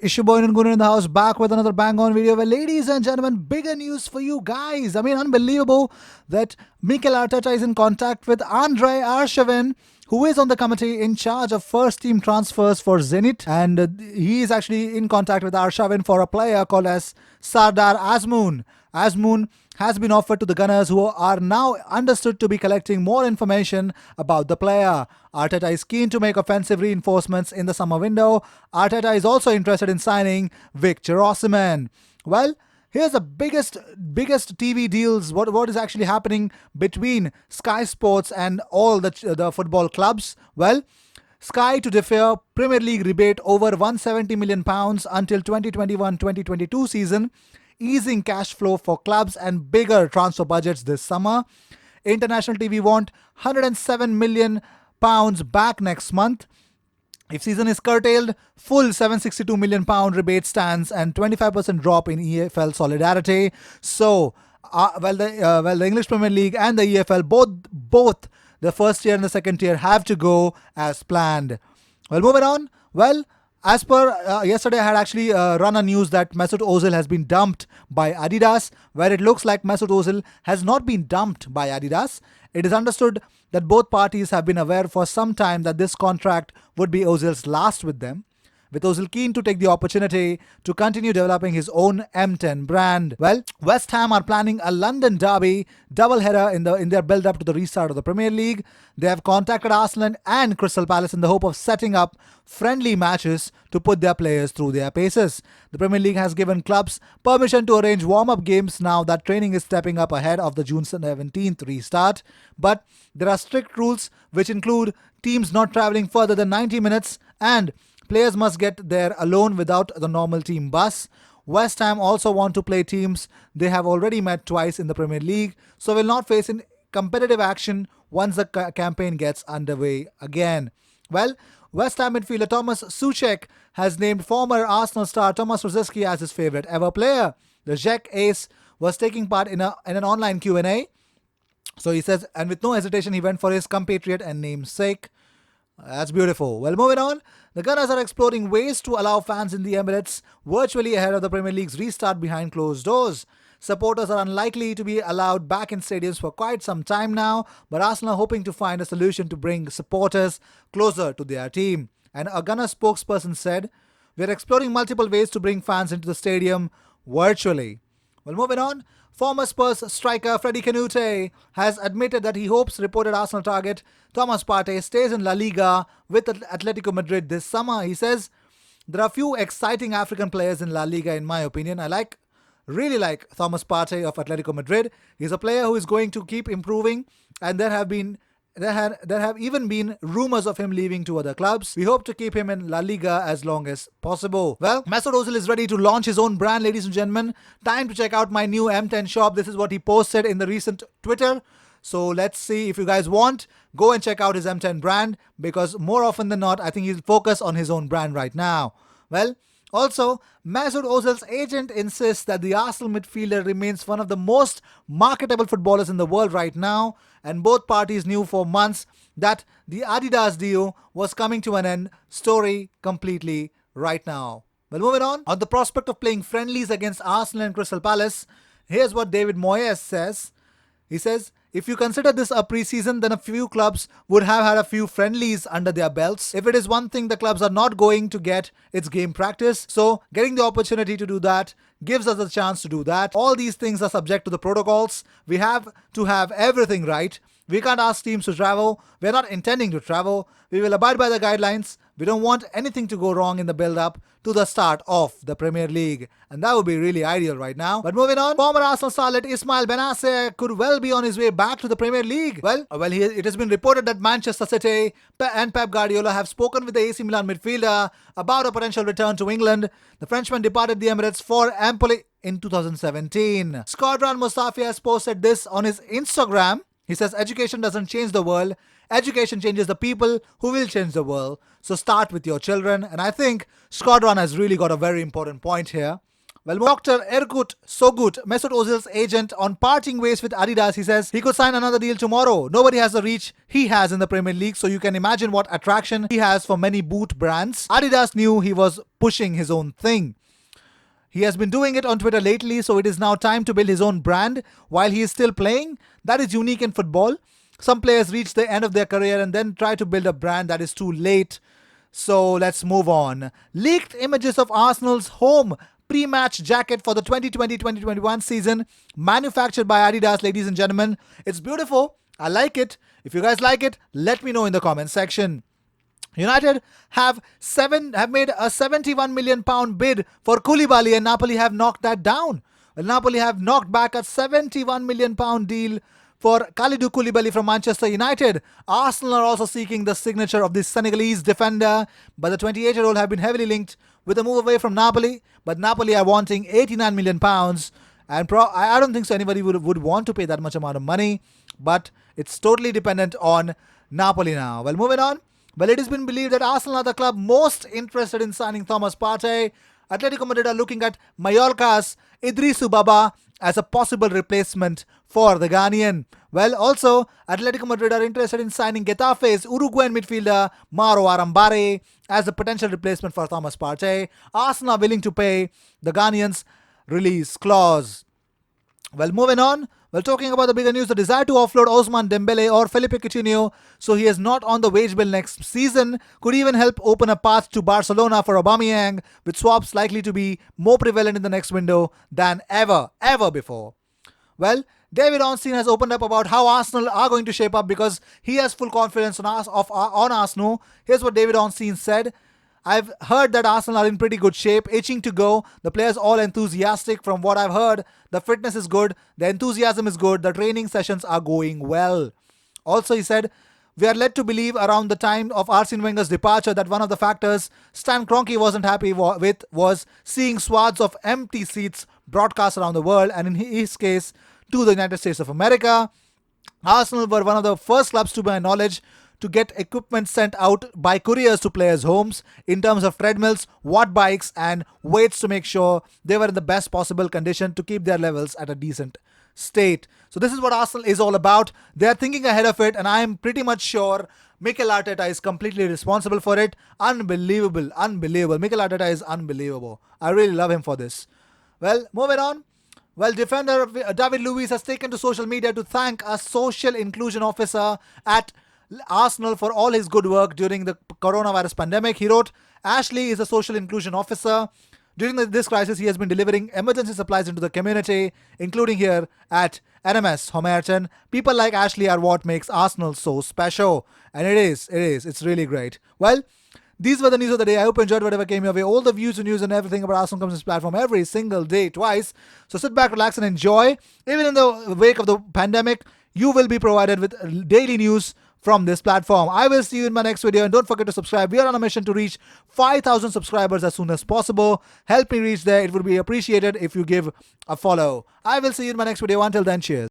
Ishuboy and Gunnar in the house, back with another bang on video. Well, ladies and gentlemen, bigger news for you guys. I mean, unbelievable that Mikel Arteta is in contact with Andrei Arshavin, who is on the committee in charge of first team transfers for Zenit. And he is actually in contact with Arshavin for a player called as Sardar Azmoun. Azmoun has been offered to the Gunners, who are now understood to be collecting more information about the player. Arteta is keen to make offensive reinforcements in the summer window. Arteta is also interested in signing Victor Osimhen. Well, here's the biggest TV deals. What is actually happening between Sky Sports and all the football clubs? Well, Sky to defer Premier League rebate over £170 million until 2021-2022 season, easing cash flow for clubs and bigger transfer budgets this summer. International TV want £107 million back next month. If season is curtailed, full £762 million rebate stands and 25% drop in EFL solidarity. So, the English Premier League and the EFL, both the first tier and the second tier, have to go as planned. Well, moving on. Well, as per yesterday, I had actually run a news that Mesut Özil has been dumped by Adidas, where it looks like Mesut Özil has not been dumped by Adidas. It is understood that both parties have been aware for some time that this contract would be Ozil's last with them, with Özil keen to take the opportunity to continue developing his own M10 brand. Well, West Ham are planning a London derby doubleheader in their build-up to the restart of the Premier League. They have contacted Arsenal and Crystal Palace in the hope of setting up friendly matches to put their players through their paces. The Premier League has given clubs permission to arrange warm-up games now that training is stepping up ahead of the June 17th restart. But there are strict rules which include teams not travelling further than 90 minutes and players must get there alone without the normal team bus. West Ham also want to play teams they have already met twice in the Premier League, so will not face in competitive action once the campaign gets underway again. Well, West Ham midfielder Thomas Soucek has named former Arsenal star Thomas Rosicky as his favourite ever player. The Czech ace was taking part in an online Q&A. So he says, and with no hesitation, he went for his compatriot and namesake. That's beautiful. Well, moving on. The Gunners are exploring ways to allow fans in the Emirates virtually ahead of the Premier League's restart behind closed doors. Supporters are unlikely to be allowed back in stadiums for quite some time now, but Arsenal are hoping to find a solution to bring supporters closer to their team. And a Gunner spokesperson said, "We're exploring multiple ways to bring fans into the stadium virtually." Well, moving on. Former Spurs striker Freddie Canute has admitted that he hopes reported Arsenal target Thomas Partey stays in La Liga with Atletico Madrid this summer. He says, "There are few exciting African players in La Liga in my opinion. I really like Thomas Partey of Atletico Madrid. He's a player who is going to keep improving, and there have even been rumors of him leaving to other clubs. We hope to keep him in La Liga as long as possible." Well, Mesut Özil is ready to launch his own brand, ladies and gentlemen. Time to check out my new M10 shop. This is what he posted in the recent Twitter. So let's see, if you guys want, go and check out his M10 brand, because more often than not, I think he'll focus on his own brand right now. Well, also, Mesut Ozil's agent insists that the Arsenal midfielder remains one of the most marketable footballers in the world right now, and both parties knew for months that the Adidas deal was coming to an end. Story completely right now. Well, moving on the prospect of playing friendlies against Arsenal and Crystal Palace, here's what David Moyes says. He says, "If you consider this a pre-season, then a few clubs would have had a few friendlies under their belts. If it is one thing the clubs are not going to get, it's game practice. So getting the opportunity to do that gives us a chance to do that. All these things are subject to the protocols. We have to have everything right. We can't ask teams to travel. We're not intending to travel. We will abide by the guidelines. We don't want anything to go wrong in the build-up to the start of the Premier League." And that would be really ideal right now. But moving on, former Arsenal starlet Ismail Benacer could well be on his way back to the Premier League. It has been reported that Manchester City and Pep Guardiola have spoken with the AC Milan midfielder about a potential return to England. The Frenchman departed the Emirates for Empoli in 2017. Squadron Mustafi has posted this on his Instagram. He says, "Education doesn't change the world. Education changes the people who will change the world. So start with your children." And I think Squadron has really got a very important point here. Well, Dr. Erkut Sogut, Mesut Ozil's agent, on parting ways with Adidas, he says he could sign another deal tomorrow. Nobody has the reach he has in the Premier League, so you can imagine what attraction he has for many boot brands. Adidas knew he was pushing his own thing. He has been doing it on Twitter lately, so it is now time to build his own brand while he is still playing. That is unique in football. Some players reach the end of their career and then try to build a brand. That is too late. So let's move on. Leaked images of Arsenal's home pre-match jacket for the 2020-2021 season, manufactured by Adidas, ladies and gentlemen. It's beautiful. I like it. If you guys like it, let me know in the comment section. United have made a £71 million bid for Koulibaly, and Napoli have knocked that down. Well, Napoli have knocked back a £71 million deal for Kalidou Koulibaly from Manchester United. Arsenal are also seeking the signature of this Senegalese defender, but the 28-year-old have been heavily linked with a move away from Napoli. But Napoli are wanting £89 million, and I don't think so anybody would want to pay that much amount of money, but it's totally dependent on Napoli now. Well, moving on. Well, it has been believed that Arsenal are the club most interested in signing Thomas Partey. Atletico Madrid are looking at Mallorca's Idrisu Baba as a possible replacement for the Ghanaian. Well, also, Atletico Madrid are interested in signing Getafe's Uruguayan midfielder Mauro Arambare as a potential replacement for Thomas Partey. Arsenal are willing to pay the Ghanaian's release clause. Well, moving on. Well, talking about the bigger news, the desire to offload Ousmane Dembele or Felipe Coutinho so he is not on the wage bill next season could even help open a path to Barcelona for Aubameyang, with swaps likely to be more prevalent in the next window than ever before. Well, David Ornstein has opened up about how Arsenal are going to shape up because he has full confidence on Arsenal. Here's what David Ornstein said. I've heard that Arsenal are in pretty good shape, itching to go. The players all enthusiastic. From what I've heard, the fitness is good, the enthusiasm is good, the training sessions are going well. Also, he said, we are led to believe around the time of Arsene Wenger's departure that one of the factors Stan Kroenke wasn't happy with was seeing swaths of empty seats broadcast around the world, and in his case, to the United States of America. Arsenal were one of the first clubs, to my knowledge, to get equipment sent out by couriers to players' homes in terms of treadmills, watt bikes and weights to make sure they were in the best possible condition to keep their levels at a decent state. So this is what Arsenal is all about. They are thinking ahead of it, and I am pretty much sure Mikel Arteta is completely responsible for it. Unbelievable. Mikel Arteta is unbelievable. I really love him for this. Well, moving on. Well, defender David Luiz has taken to social media to thank a social inclusion officer at Arsenal for all his good work during the coronavirus pandemic. He wrote, Ashley is a social inclusion officer. During this crisis, he has been delivering emergency supplies into the community, including here at NMS Homerton. People like Ashley are what makes Arsenal so special. And it is. It's really great. Well, these were the news of the day. I hope you enjoyed whatever came your way. All the views and news and everything about Arsenal comes on this platform every single day, twice. So sit back, relax and enjoy. Even in the wake of the pandemic, you will be provided with daily news from this platform. I will see you in my next video, and don't forget to subscribe. We are on a mission to reach 5,000 subscribers as soon as possible. Help me reach there. It would be appreciated if you give a follow. I will see you in my next video. Until then, cheers.